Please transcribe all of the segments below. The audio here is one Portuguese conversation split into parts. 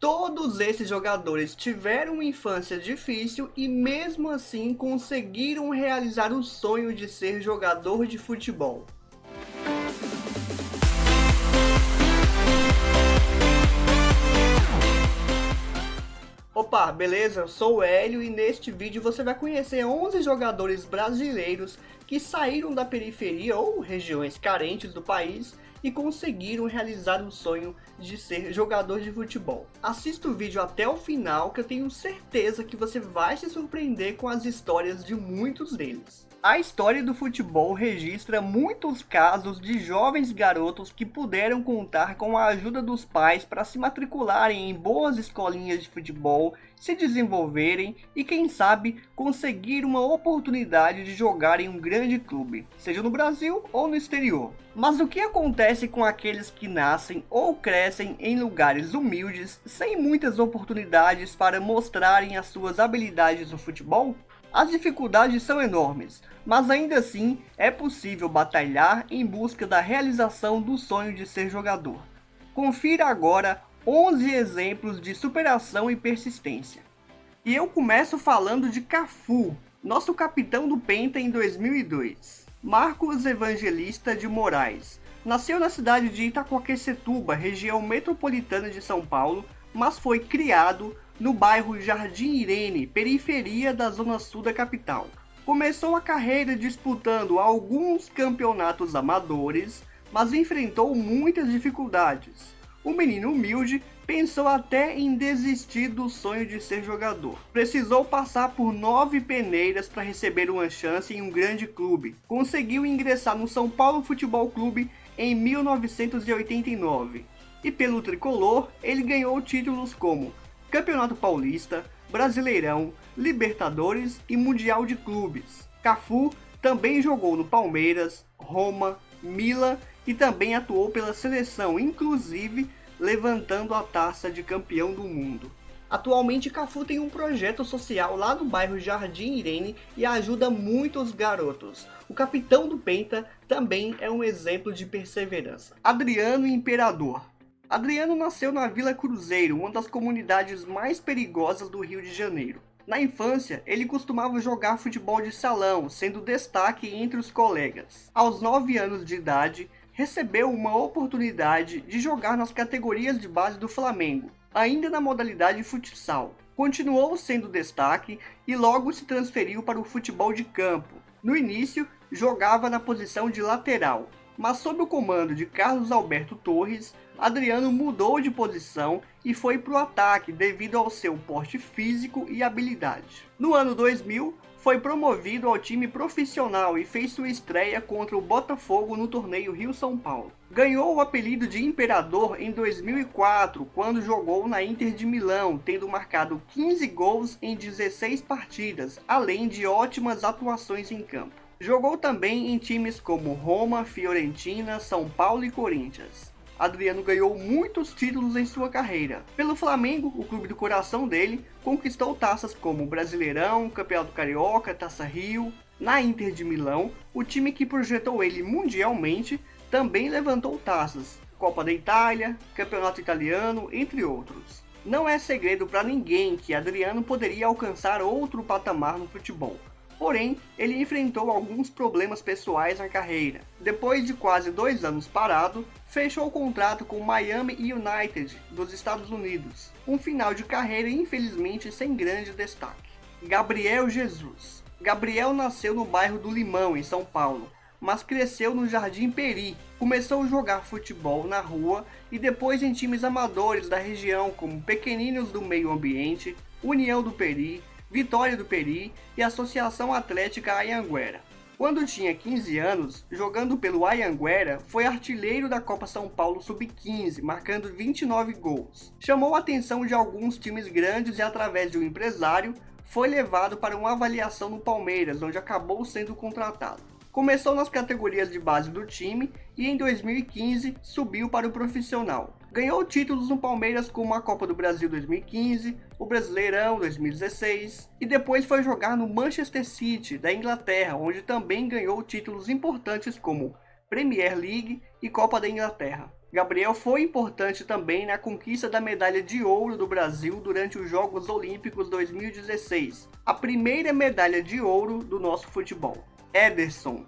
Todos esses jogadores tiveram uma infância difícil e mesmo assim conseguiram realizar o sonho de ser jogador de futebol. Opa, beleza? Eu sou o Hélio e neste vídeo você vai conhecer 11 jogadores brasileiros que saíram da periferia ou regiões carentes do país e conseguiram realizar o sonho de ser jogador de futebol. Assista o vídeo até o final que eu tenho certeza que você vai se surpreender com as histórias de muitos deles. A história do futebol registra muitos casos de jovens garotos que puderam contar com a ajuda dos pais para se matricularem em boas escolinhas de futebol, se desenvolverem e, quem sabe, conseguir uma oportunidade de jogar em um grande clube, seja no Brasil ou no exterior. Mas o que acontece com aqueles que nascem ou crescem em lugares humildes, sem muitas oportunidades para mostrarem as suas habilidades no futebol? As dificuldades são enormes, mas ainda assim é possível batalhar em busca da realização do sonho de ser jogador. Confira agora 11 exemplos de superação e persistência. E eu começo falando de Cafu, nosso capitão do Penta em 2002. Marcos Evangelista de Moraes nasceu na cidade de Itaquaquecetuba, região metropolitana de São Paulo, mas foi criado no bairro Jardim Irene, periferia da zona sul da capital. Começou a carreira disputando alguns campeonatos amadores, mas enfrentou muitas dificuldades. O menino humilde pensou até em desistir do sonho de ser jogador. Precisou passar por 9 peneiras para receber uma chance em um grande clube. Conseguiu ingressar no São Paulo Futebol Clube em 1989. E pelo tricolor, ele ganhou títulos como Campeonato Paulista, Brasileirão, Libertadores e Mundial de Clubes. Cafu também jogou no Palmeiras, Roma, Milan e também atuou pela seleção, inclusive levantando a taça de campeão do mundo. Atualmente Cafu tem um projeto social lá no bairro Jardim Irene e ajuda muitos garotos. O capitão do Penta também é um exemplo de perseverança. Adriano Imperador. Adriano nasceu na Vila Cruzeiro, uma das comunidades mais perigosas do Rio de Janeiro. Na infância, ele costumava jogar futebol de salão, sendo destaque entre os colegas. Aos 9 anos de idade, recebeu uma oportunidade de jogar nas categorias de base do Flamengo, ainda na modalidade futsal. Continuou sendo destaque e logo se transferiu para o futebol de campo. No início, jogava na posição de lateral, mas sob o comando de Carlos Alberto Torres, Adriano mudou de posição e foi para o ataque devido ao seu porte físico e habilidade. No ano 2000, foi promovido ao time profissional e fez sua estreia contra o Botafogo no torneio Rio-São Paulo. Ganhou o apelido de Imperador em 2004, quando jogou na Inter de Milão, tendo marcado 15 gols em 16 partidas, além de ótimas atuações em campo. Jogou também em times como Roma, Fiorentina, São Paulo e Corinthians. Adriano ganhou muitos títulos em sua carreira. Pelo Flamengo, o clube do coração dele, conquistou taças como Brasileirão, Campeonato Carioca, Taça Rio. Na Inter de Milão, o time que projetou ele mundialmente, também levantou taças, Copa da Itália, Campeonato Italiano, entre outros. Não é segredo para ninguém que Adriano poderia alcançar outro patamar no futebol. Porém, ele enfrentou alguns problemas pessoais na carreira. Depois de quase 2 anos parado, fechou o contrato com o Miami United dos Estados Unidos. Um final de carreira infelizmente sem grande destaque. Gabriel Jesus. Gabriel nasceu no bairro do Limão, em São Paulo, mas cresceu no Jardim Peri. Começou a jogar futebol na rua e depois em times amadores da região como Pequeninos do Meio Ambiente, União do Peri, Vitória do Peri e Associação Atlética Anhanguera. Quando tinha 15 anos, jogando pelo Anhanguera, foi artilheiro da Copa São Paulo Sub-15, marcando 29 gols. Chamou a atenção de alguns times grandes e, através de um empresário, foi levado para uma avaliação no Palmeiras, onde acabou sendo contratado. Começou nas categorias de base do time e em 2015 subiu para o profissional. Ganhou títulos no Palmeiras como a Copa do Brasil 2015, o Brasileirão 2016 e depois foi jogar no Manchester City da Inglaterra, onde também ganhou títulos importantes como Premier League e Copa da Inglaterra. Gabriel foi importante também na conquista da medalha de ouro do Brasil durante os Jogos Olímpicos 2016, a primeira medalha de ouro do nosso futebol. Ederson.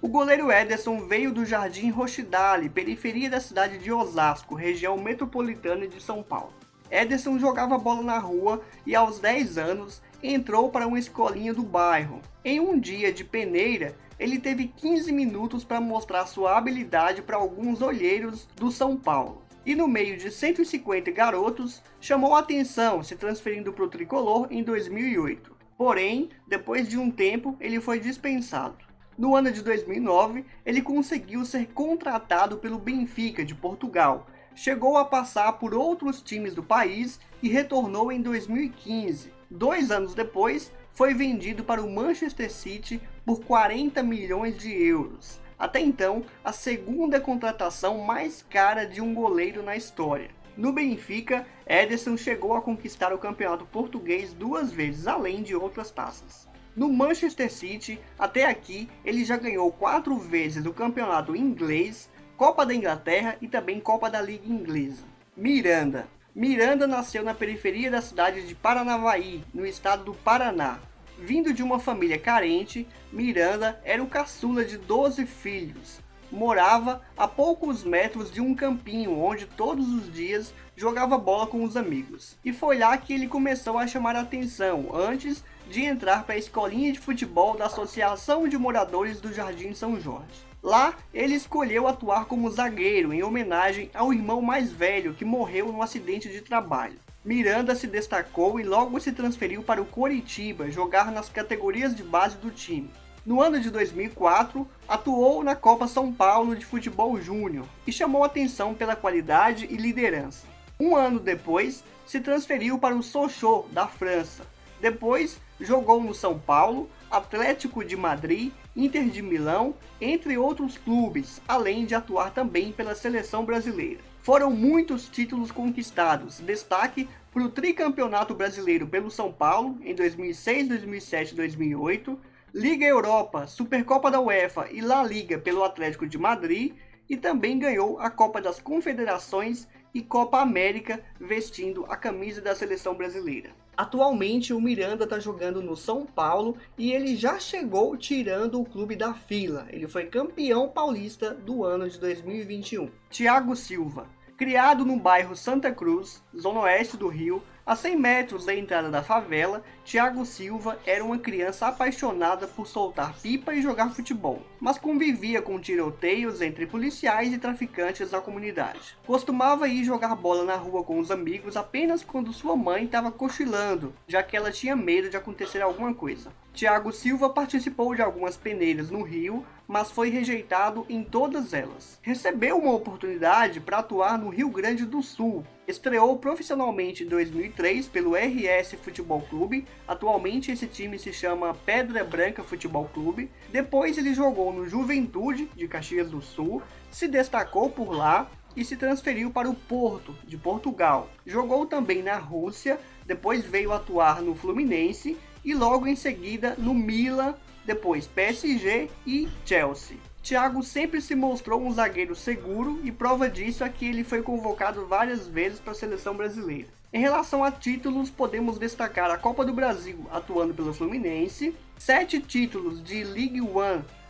O goleiro Ederson veio do Jardim Rochdale, periferia da cidade de Osasco, região metropolitana de São Paulo. Ederson jogava bola na rua e aos 10 anos entrou para uma escolinha do bairro. Em um dia de peneira, ele teve 15 minutos para mostrar sua habilidade para alguns olheiros do São Paulo. E no meio de 150 garotos, chamou a atenção, se transferindo para o tricolor em 2008. Porém, depois de um tempo, ele foi dispensado. No ano de 2009, ele conseguiu ser contratado pelo Benfica de Portugal, chegou a passar por outros times do país e retornou em 2015. 2 anos depois, foi vendido para o Manchester City por 40 milhões de euros. Até então, a segunda contratação mais cara de um goleiro na história. No Benfica, Ederson chegou a conquistar o campeonato português 2 vezes, além de outras taças. No Manchester City, até aqui, ele já ganhou 4 vezes o campeonato inglês, Copa da Inglaterra e também Copa da Liga Inglesa. Miranda. Miranda nasceu na periferia da cidade de Paranavaí, no estado do Paraná. Vindo de uma família carente, Miranda era o caçula de 12 filhos. Morava a poucos metros de um campinho onde todos os dias jogava bola com os amigos. E foi lá que ele começou a chamar a atenção, antes de entrar para a escolinha de futebol da Associação de Moradores do Jardim São Jorge. Lá, ele escolheu atuar como zagueiro em homenagem ao irmão mais velho que morreu num acidente de trabalho. Miranda se destacou e logo se transferiu para o Coritiba jogar nas categorias de base do time. No ano de 2004, atuou na Copa São Paulo de Futebol Júnior e chamou atenção pela qualidade e liderança. Um ano depois, se transferiu para o Sochaux, da França. Depois, jogou no São Paulo, Atlético de Madrid, Inter de Milão, entre outros clubes, além de atuar também pela seleção brasileira. Foram muitos títulos conquistados, destaque para o tricampeonato brasileiro pelo São Paulo em 2006, 2007 e 2008, Liga Europa, Supercopa da UEFA e La Liga pelo Atlético de Madrid, e também ganhou a Copa das Confederações e Copa América vestindo a camisa da seleção brasileira. Atualmente o Miranda está jogando no São Paulo e ele já chegou tirando o clube da fila. Ele foi campeão paulista do ano de 2021. Thiago Silva. Criado no bairro Santa Cruz, zona oeste do Rio, a 100 metros da entrada da favela, Thiago Silva era uma criança apaixonada por soltar pipa e jogar futebol, mas convivia com tiroteios entre policiais e traficantes da comunidade. Costumava ir jogar bola na rua com os amigos apenas quando sua mãe estava cochilando, já que ela tinha medo de acontecer alguma coisa. Thiago Silva participou de algumas peneiras no Rio, mas foi rejeitado em todas elas. Recebeu uma oportunidade para atuar no Rio Grande do Sul. Estreou profissionalmente em 2003 pelo RS Futebol Clube, atualmente esse time se chama Pedra Branca Futebol Clube. Depois ele jogou no Juventude de Caxias do Sul, se destacou por lá e se transferiu para o Porto, de Portugal. Jogou também na Rússia, depois veio atuar no Fluminense e logo em seguida no Milan, depois PSG e Chelsea. Thiago sempre se mostrou um zagueiro seguro e prova disso é que ele foi convocado várias vezes para a seleção brasileira. Em relação a títulos, podemos destacar a Copa do Brasil atuando pelo Fluminense, 7 títulos de Ligue 1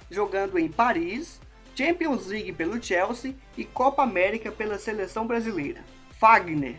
jogando em Paris, Champions League pelo Chelsea e Copa América pela seleção brasileira. Fagner.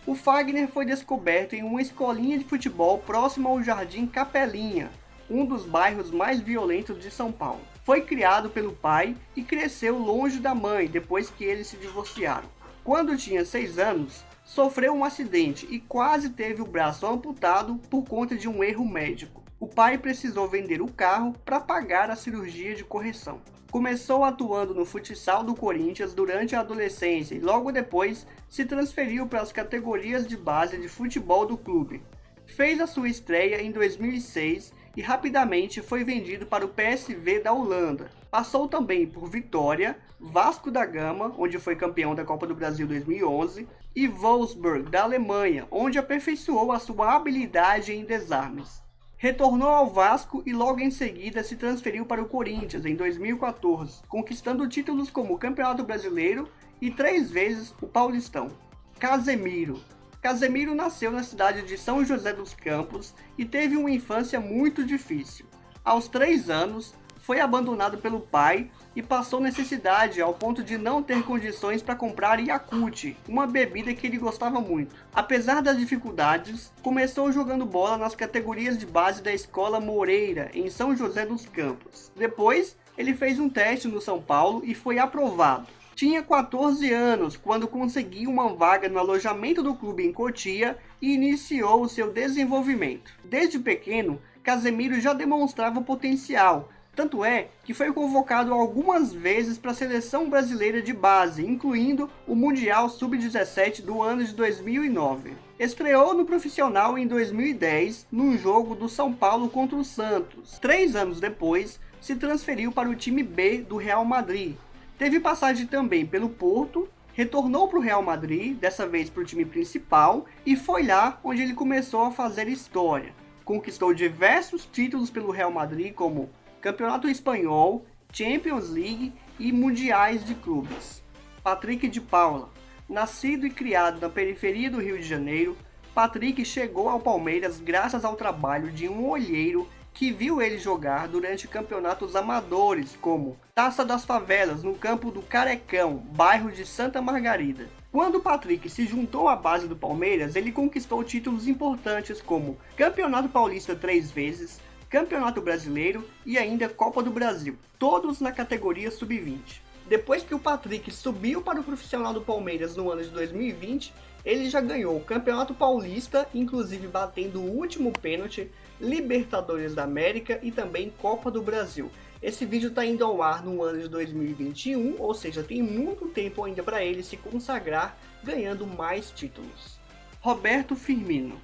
O Fagner foi descoberto em uma escolinha de futebol próxima ao Jardim Capelinha, um dos bairros mais violentos de São Paulo. Foi criado pelo pai e cresceu longe da mãe depois que eles se divorciaram. Quando tinha 6 anos, sofreu um acidente e quase teve o braço amputado por conta de um erro médico. O pai precisou vender o carro para pagar a cirurgia de correção. Começou atuando no futsal do Corinthians durante a adolescência e logo depois se transferiu para as categorias de base de futebol do clube. Fez a sua estreia em 2006 e rapidamente foi vendido para o PSV da Holanda. Passou também por Vitória, Vasco da Gama, onde foi campeão da Copa do Brasil 2011, e Wolfsburg da Alemanha, onde aperfeiçoou a sua habilidade em desarmes. Retornou ao Vasco e logo em seguida se transferiu para o Corinthians em 2014, conquistando títulos como o Campeonato Brasileiro e 3 vezes o Paulistão. Casemiro. Casemiro nasceu na cidade de São José dos Campos e teve uma infância muito difícil. Aos 3 anos, foi abandonado pelo pai e passou necessidade ao ponto de não ter condições para comprar Yakult, uma bebida que ele gostava muito. Apesar das dificuldades, começou jogando bola nas categorias de base da Escola Moreira, em São José dos Campos. Depois, ele fez um teste no São Paulo e foi aprovado. Tinha 14 anos quando conseguiu uma vaga no alojamento do clube em Cotia e iniciou o seu desenvolvimento. Desde pequeno, Casemiro já demonstrava potencial, tanto é que foi convocado algumas vezes para a seleção brasileira de base, incluindo o Mundial Sub-17 do ano de 2009. Estreou no profissional em 2010, num jogo do São Paulo contra o Santos. 3 anos depois, se transferiu para o time B do Real Madrid. Teve passagem também pelo Porto, retornou para o Real Madrid, dessa vez para o time principal, e foi lá onde ele começou a fazer história. Conquistou diversos títulos pelo Real Madrid, como Campeonato Espanhol, Champions League e Mundiais de Clubes. Patrick de Paula. Nascido e criado na periferia do Rio de Janeiro, Patrick chegou ao Palmeiras graças ao trabalho de um olheiro que viu ele jogar durante campeonatos amadores, como Taça das Favelas, no campo do Carecão, bairro de Santa Margarida. Quando Patrick se juntou à base do Palmeiras, ele conquistou títulos importantes como Campeonato Paulista 3 vezes, Campeonato Brasileiro e ainda Copa do Brasil, todos na categoria Sub-20. Depois que o Patrick subiu para o profissional do Palmeiras no ano de 2020, ele já ganhou o Campeonato Paulista, inclusive batendo o último pênalti, Libertadores da América e também Copa do Brasil. Esse vídeo está indo ao ar no ano de 2021, ou seja, tem muito tempo ainda para ele se consagrar, ganhando mais títulos. Roberto Firmino.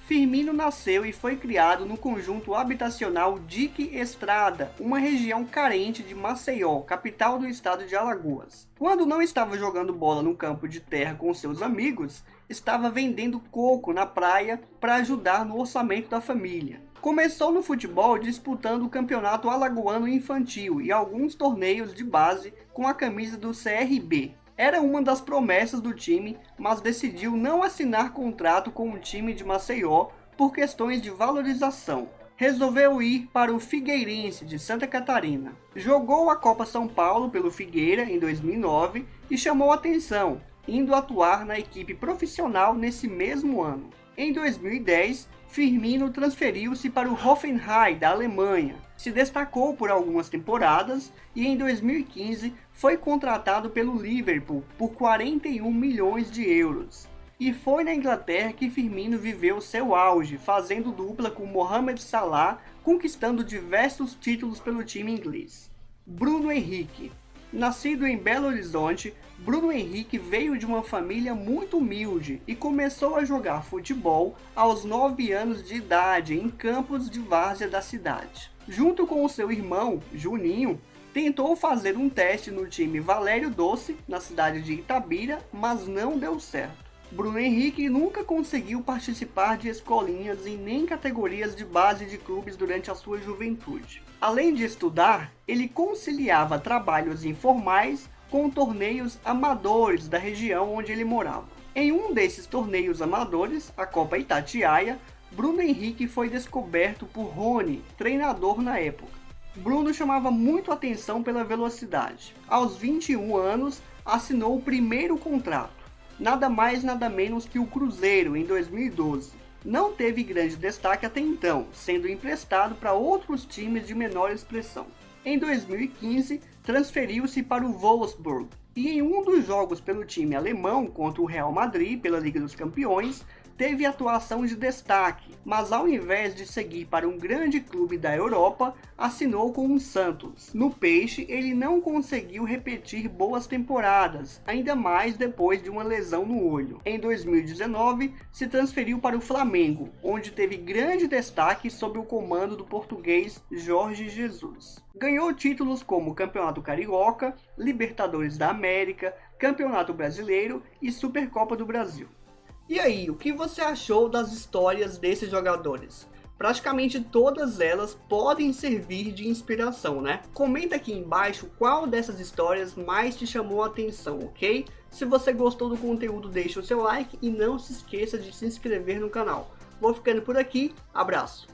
Firmino nasceu e foi criado no conjunto habitacional Dique Estrada, uma região carente de Maceió, capital do estado de Alagoas. Quando não estava jogando bola no campo de terra com seus amigos, estava vendendo coco na praia para ajudar no orçamento da família. Começou no futebol disputando o Campeonato Alagoano Infantil e alguns torneios de base com a camisa do CRB. Era uma das promessas do time, mas decidiu não assinar contrato com o time de Maceió por questões de valorização. Resolveu ir para o Figueirense de Santa Catarina. Jogou a Copa São Paulo pelo Figueira em 2009 e chamou atenção, indo atuar na equipe profissional nesse mesmo ano. Em 2010, Firmino transferiu-se para o Hoffenheim da Alemanha, se destacou por algumas temporadas e em 2015 foi contratado pelo Liverpool por 41 milhões de euros. E foi na Inglaterra que Firmino viveu seu auge, fazendo dupla com Mohamed Salah, conquistando diversos títulos pelo time inglês. Bruno Henrique. Nascido em Belo Horizonte, Bruno Henrique veio de uma família muito humilde e começou a jogar futebol aos 9 anos de idade em campos de várzea da cidade. Junto com o seu irmão, Juninho, tentou fazer um teste no time Valério Doce, na cidade de Itabira, mas não deu certo. Bruno Henrique nunca conseguiu participar de escolinhas e nem categorias de base de clubes durante a sua juventude. Além de estudar, ele conciliava trabalhos informais com torneios amadores da região onde ele morava. Em um desses torneios amadores, a Copa Itatiaia, Bruno Henrique foi descoberto por Rony, treinador na época. Bruno chamava muito atenção pela velocidade. Aos 21 anos, assinou o primeiro contrato, nada mais nada menos que o Cruzeiro, em 2012. Não teve grande destaque até então, sendo emprestado para outros times de menor expressão. Em 2015, transferiu-se para o Wolfsburg e em um dos jogos pelo time alemão contra o Real Madrid pela Liga dos Campeões, teve atuação de destaque, mas ao invés de seguir para um grande clube da Europa, assinou com o Santos. No Peixe, ele não conseguiu repetir boas temporadas, ainda mais depois de uma lesão no olho. Em 2019, se transferiu para o Flamengo, onde teve grande destaque sob o comando do português Jorge Jesus. Ganhou títulos como Campeonato Carioca, Libertadores da América, Campeonato Brasileiro e Supercopa do Brasil. E aí, o que você achou das histórias desses jogadores? praticamente todas elas podem servir de inspiração, né? Comenta aqui embaixo qual dessas histórias mais te chamou a atenção, ok? Se você gostou do conteúdo, deixa o seu like e não se esqueça de se inscrever no canal. Vou ficando por aqui, abraço!